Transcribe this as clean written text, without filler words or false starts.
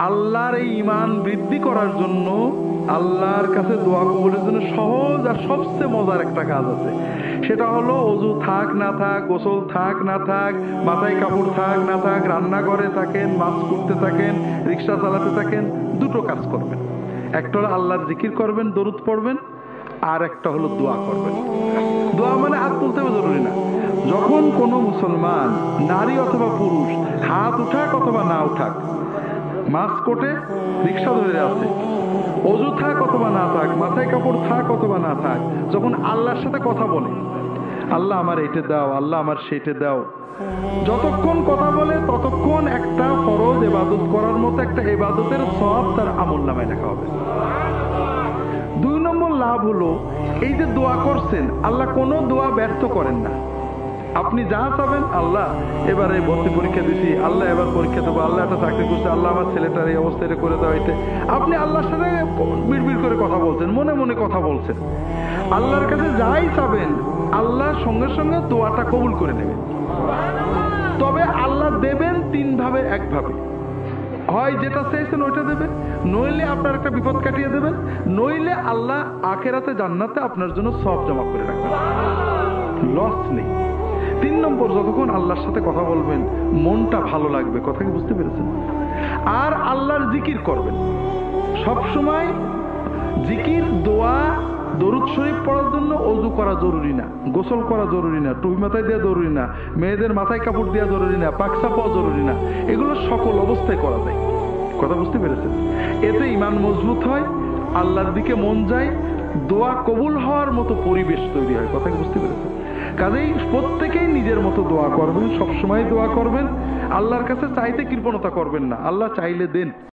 আল্লাহর এই ঈমান বৃদ্ধি করার জন্য, আল্লাহর কাছে দোয়া কবুলের জন্য সহজ আর সবচেয়ে মজার একটা কাজ আছে। সেটা হলো অজু থাক না থাক, গোসল থাক না থাক, মাথায় কাপড় থাক না থাক, রান্নাঘরে থাকেন, মাছ করতে থাকেন, রিক্সা চালাতে থাকেন, দুটো কাজ করবেন। একটা হলো আল্লাহর জিকির করবেন, দরুদ পড়বেন, আর একটা হলো দোয়া করবেন। দোয়া মানে হাত তুলতে জরুরি না। যখন কোনো মুসলমান নারী অথবা পুরুষ হাত উঠাক অথবা না উঠাক, মাছ কোটে, রিক্সা ধরে আছে, অজু থাক অথবা না থাক, মাথায় কাপড় থাক অথবা না থাক, যখন আল্লাহর সাথে কথা বলে, আল্লাহ আমার এইটা দাও, আল্লাহ আমার সেইটা দাও, যতক্ষণ কথা বলে ততক্ষণ একটা ফরজ ইবাদত করার মতো একটা ইবাদতের সওয়াব তার আমলনামায় লেখা হবে। 2 নম্বর লাভ হলো, এই যে দোয়া করছেন, আল্লাহ কোনো দোয়া ব্যর্থ করেন না। আপনি যা চাবেন, আল্লাহ এবারে ভর্তি পরীক্ষা দিছি, আল্লাহ এবার পরীক্ষা দেবো, আল্লাহ একটা চাকরি করছে, আল্লাহ আমার ছেলেটার এই অবস্থা এটা করে দেওয়া, এটা আপনি আল্লাহর সাথে বিড়বিড় করে কথা বলছেন, মনে মনে কথা বলছেন। আল্লাহর কাছে যাই চাবেন, আল্লাহ সঙ্গে সঙ্গে দোয়াটা কবুল করে নেবেন। তবে আল্লাহ দেবেন 3 ভাবে, 1 ভাবে। হয় যেটা চাইছেন ওইটা দেবেন, নইলে আপনার একটা বিপদ কাটিয়ে দেবেন, নইলে আল্লাহ আখেরাতে জান্নাতে আপনার জন্য সওয়াব জমা করে রাখবেন, লস নেই। 3 নম্বর, যতক্ষণ আল্লাহর সাথে কথা বলবেন মনটা ভালো লাগবে। কথা কি বুঝতে পেরেছেন? আর আল্লাহর জিকির করবেন সব সময়। জিকির, দোয়া, দরুদ শরীফ পড়ার জন্য অজু করা জরুরি না, গোসল করা জরুরি না, টুপি মাথায় দেওয়া জরুরি না, মেয়েদের মাথায় কাপড় দেওয়া জরুরি না, পাকসা পাওয়া জরুরি না। এগুলো সকল অবস্থায় করা যায়। কথা বুঝতে পেরেছেন? এতে ঈমান মজবুত হয়, আল্লাহর দিকে মন যায়, দোয়া কবুল হওয়ার মতো পরিবেশ তৈরি হয়। কথা কি বুঝতে পেরেছেন? কাজেই প্রত্যেকেই নিজের মতো দোয়া করবেন, সবসময় দোয়া করবেন, আল্লাহর কাছে চাইতে কৃপণতা করবেন না, আল্লাহ চাইলে দেন।